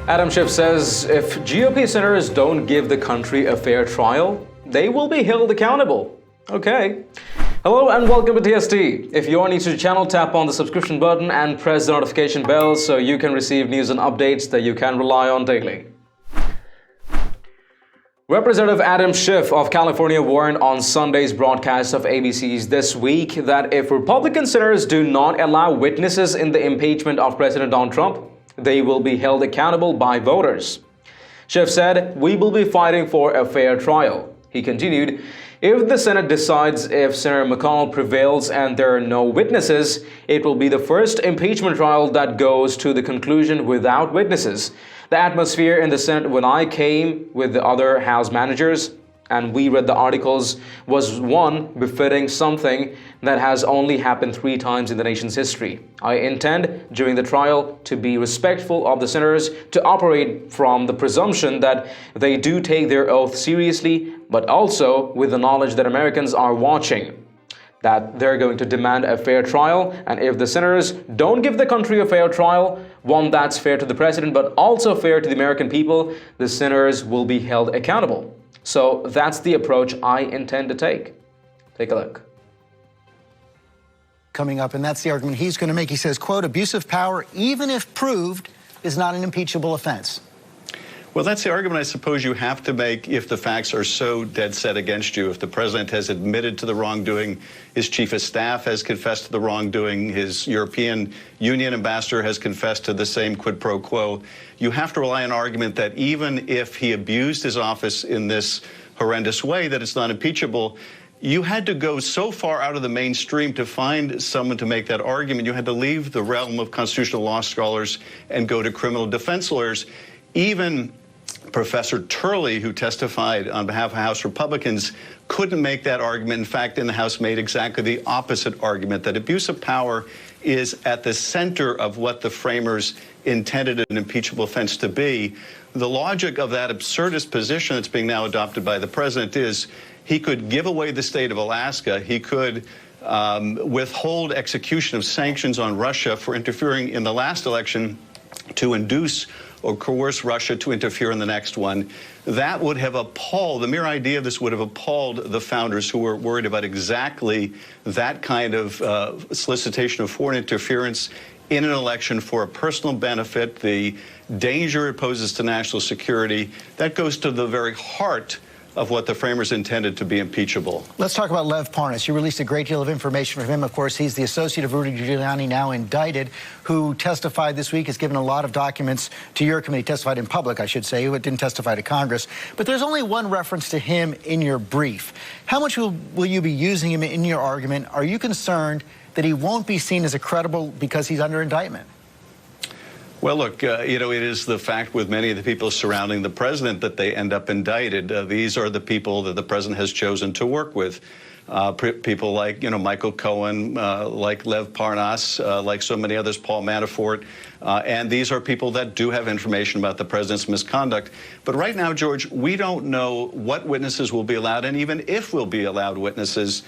Adam Schiff says if GOP senators don't give the country a fair trial, they will be held accountable. Okay. Hello and welcome to TST. If you are new to the channel, tap on the subscription button and press the notification bell so you can receive news and updates that you can rely on daily. Representative Adam Schiff of California warned on Sunday's broadcast of ABC's This Week that if Republican senators do not allow witnesses in the impeachment of President Donald Trump, they will be held accountable by voters. Schiff said, "We will be fighting for a fair trial." He continued, "If the Senate decides if Senator McConnell prevails and there are no witnesses, it will be the first impeachment trial that goes to the conclusion without witnesses. The atmosphere in the Senate when I came with the other House managers and we read the articles was one befitting something that has only happened 3 times in the nation's history. I intend during the trial to be respectful of the senators, to operate from the presumption that they do take their oath seriously, but also with the knowledge that Americans are watching, that they're going to demand a fair trial, and if the senators don't give the country a fair trial, one that's fair to the president but also fair to the American people, the senators will be held accountable. So that's the approach I intend to take." Take a look. Coming up, and that's the argument he's going to make. He says, quote, "Abuse of power, even if proved, is not an impeachable offense." Well, that's the argument I suppose you have to make if the facts are so dead set against you. If the president has admitted to the wrongdoing, his chief of staff has confessed to the wrongdoing, his European Union ambassador has confessed to the same quid pro quo, you have to rely on an argument that even if he abused his office in this horrendous way, that it's not impeachable. You had to go so far out of the mainstream to find someone to make that argument. You had to leave the realm of constitutional law scholars and go to criminal defense lawyers. Even Professor Turley, who testified on behalf of House Republicans, couldn't make that argument. In fact, in the House made exactly the opposite argument, that abuse of power is at the center of what the framers intended an impeachable offense to be. The logic of that absurdist position that's being now adopted by the president is he could give away the state of Alaska. He could withhold execution of sanctions on Russia for interfering in the last election to induce or coerce Russia to interfere in the next one. That would have appalled, the mere idea of this would have appalled the founders who were worried about exactly that kind of solicitation of foreign interference in an election for a personal benefit, the danger it poses to national security. That goes to the very heart of what the framers intended to be impeachable. Let's talk about Lev Parnas. You released a great deal of information from him. Of course, he's the associate of Rudy Giuliani, now indicted, who testified this week, has given a lot of documents to your committee, testified in public, I should say, who didn't testify to Congress. But there's only one reference to him in your brief. How much will you be using him in your argument? Are you concerned that he won't be seen as a credible because he's under indictment? Well, look, you know, it is the fact with many of the people surrounding the president that they end up indicted. These are the people that the president has chosen to work with. People like, Michael Cohen, like Lev Parnas, like so many others, Paul Manafort. And these are people that do have information about the president's misconduct. But right now, George, we don't know what witnesses will be allowed, and even if we'll be allowed witnesses.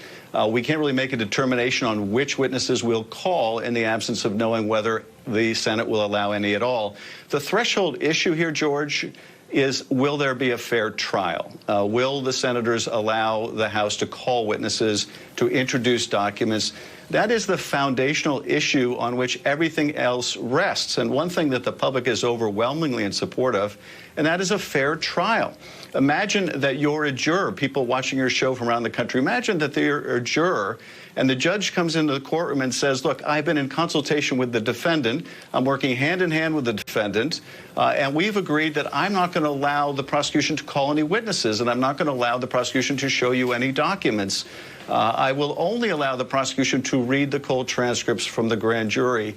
We can't really make a determination on which witnesses we'll call in the absence of knowing whether the Senate will allow any at all. The threshold issue here, George, is will there be a fair trial? Will the senators allow the House to call witnesses, to introduce documents? That is the foundational issue on which everything else rests. And one thing that the public is overwhelmingly in support of, and that is a fair trial. Imagine that you're a juror, people watching your show from around the country. Imagine that you're a juror and the judge comes into the courtroom and says, look, I've been in consultation with the defendant. I'm working hand in hand with the defendant. And we've agreed that I'm not going to allow the prosecution to call any witnesses, and I'm not going to allow the prosecution to show you any documents. I will only allow the prosecution to read the cold transcripts from the grand jury.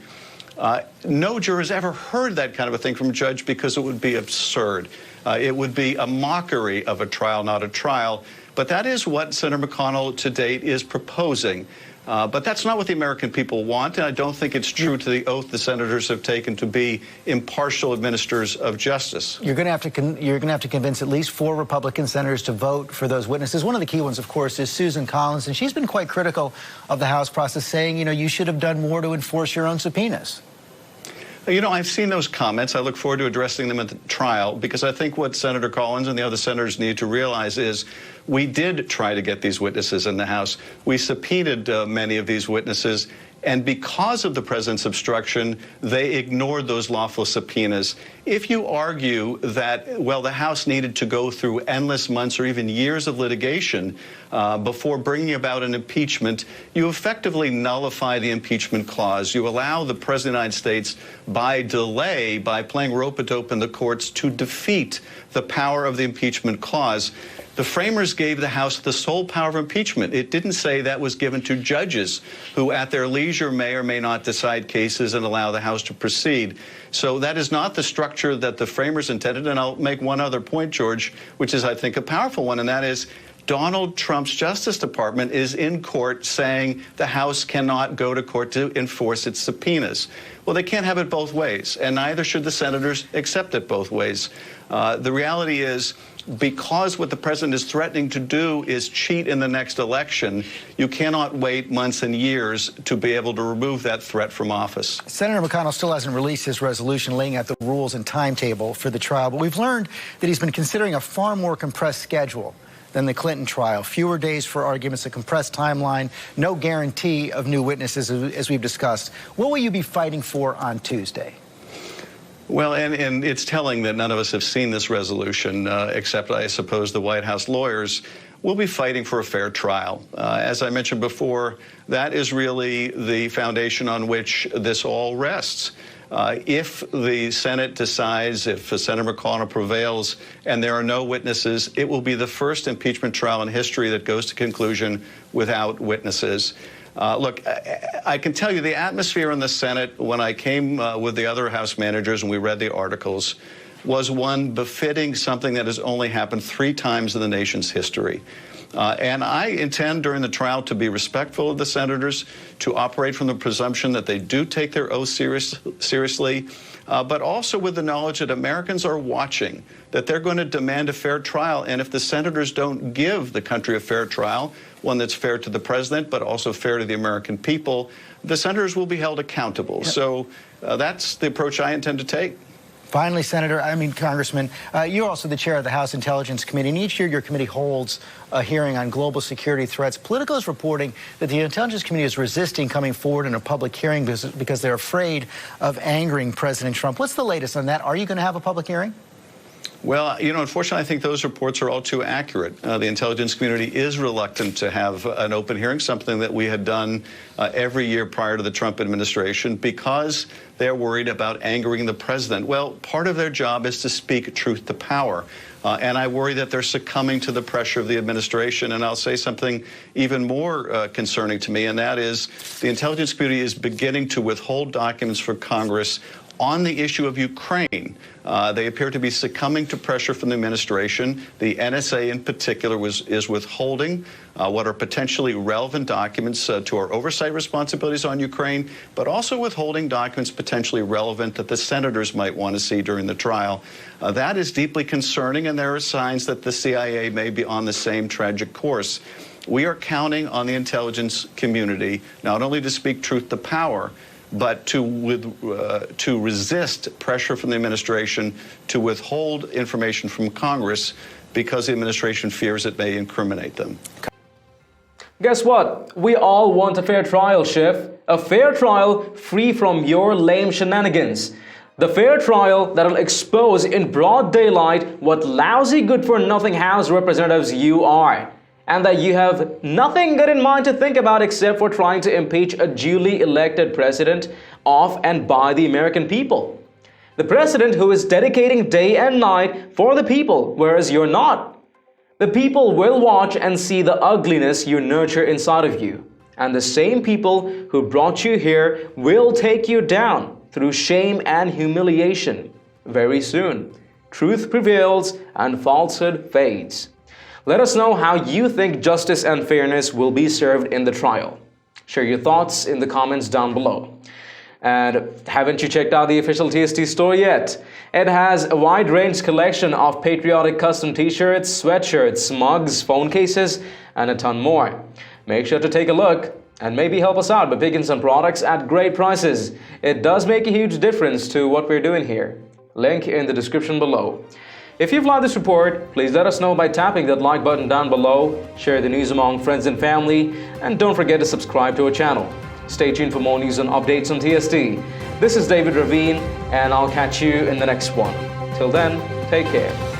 No juror has ever heard that kind of a thing from a judge because it would be absurd. It would be a mockery of a trial, not a trial. But that is what Senator McConnell to date is proposing. But that's not what the American people want, and I don't think it's true to the oath the senators have taken to be impartial administrators of justice. You're going to have to convince at least 4 Republican senators to vote for those witnesses. One of the key ones, of course, is Susan Collins, and she's been quite critical of the House process, saying, you should have done more to enforce your own subpoenas. You know, I've seen those comments. I look forward to addressing them at the trial, because I think what Senator Collins and the other senators need to realize is we did try to get these witnesses in the House. We subpoenaed many of these witnesses, and because of the president's obstruction, they ignored those lawful subpoenas. If you argue that, well, the House needed to go through endless months or even years of litigation before bringing about an impeachment, you effectively nullify the impeachment clause. You allow the President of the United States, by delay, by playing rope-a-dope in the courts, to defeat the power of the impeachment clause. The framers gave the House the sole power of impeachment. It didn't say that was given to judges who at their leisure may or may not decide cases and allow the House to proceed. So that is not the structure that the framers intended. And I'll make one other point, George, which is, I think, a powerful one, and that is Donald Trump's Justice Department is in court saying the House cannot go to court to enforce its subpoenas. Well, they can't have it both ways, and neither should the senators accept it both ways. The reality is, because what the president is threatening to do is cheat in the next election, you cannot wait months and years to be able to remove that threat from office. Senator McConnell still hasn't released his resolution laying out the rules and timetable for the trial, but we've learned that he's been considering a far more compressed schedule than the Clinton trial. Fewer days for arguments, a compressed timeline, no guarantee of new witnesses, as we've discussed. What will you be fighting for on Tuesday? Well, and it's telling that none of us have seen this resolution, except, I suppose, the White House lawyers. We'll be fighting for a fair trial. As I mentioned before, that is really the foundation on which this all rests. If the Senate decides, if Senator McConnell prevails and there are no witnesses, it will be the first impeachment trial in history that goes to conclusion without witnesses. Look, I can tell you the atmosphere in the Senate when I came with the other House managers and we read the articles was one befitting something that has only happened 3 times in the nation's history. And I intend during the trial to be respectful of the senators, to operate from the presumption that they do take their oath seriously, but also with the knowledge that Americans are watching, that they're going to demand a fair trial. And if the senators don't give the country a fair trial, one that's fair to the president, but also fair to the American people, the senators will be held accountable. Yep. So that's the approach I intend to take. Finally, Congressman, you're also the chair of the House Intelligence Committee, and each year your committee holds a hearing on global security threats. Politico is reporting that the Intelligence Committee is resisting coming forward in a public hearing because they're afraid of angering President Trump. What's the latest on that? Are you going to have a public hearing? Well, you know, unfortunately, I think those reports are all too accurate. The intelligence community is reluctant to have an open hearing, something that we had done every year prior to the Trump administration, because they're worried about angering the president. Well, part of their job is to speak truth to power. And I worry that they're succumbing to the pressure of the administration. And I'll say something even more concerning to me, and that is the intelligence community is beginning to withhold documents for Congress on the issue of Ukraine. They appear to be succumbing to pressure from the administration. The NSA in particular is withholding what are potentially relevant documents to our oversight responsibilities on Ukraine, but also withholding documents potentially relevant that the senators might want to see during the trial. That is deeply concerning, and there are signs that the CIA may be on the same tragic course. We are counting on the intelligence community not only to speak truth to power, but to resist pressure from the administration to withhold information from Congress because the administration fears it may incriminate them. Guess what? We all want a fair trial, Schiff. A fair trial free from your lame shenanigans. The fair trial that'll expose in broad daylight what lousy good-for-nothing House representatives you are, and that you have nothing good in mind to think about except for trying to impeach a duly elected president of and by the American people. The president who is dedicating day and night for the people, whereas you're not. The people will watch and see the ugliness you nurture inside of you. And the same people who brought you here will take you down through shame and humiliation very soon. Truth prevails and falsehood fades. Let us know how you think justice and fairness will be served in the trial. Share your thoughts in the comments down below. And haven't you checked out the official TST store yet? It has a wide-range collection of patriotic custom t-shirts, sweatshirts, mugs, phone cases, and a ton more. Make sure to take a look. and maybe help us out by picking some products at great prices. It does make a huge difference to what we're doing here. Link in the description below. If you've liked this report, please let us know by tapping that like button down below, share the news among friends and family, and don't forget to subscribe to our channel. Stay tuned for more news and updates on TSD. This is David Ravine, and I'll catch you in the next one. Till then, take care.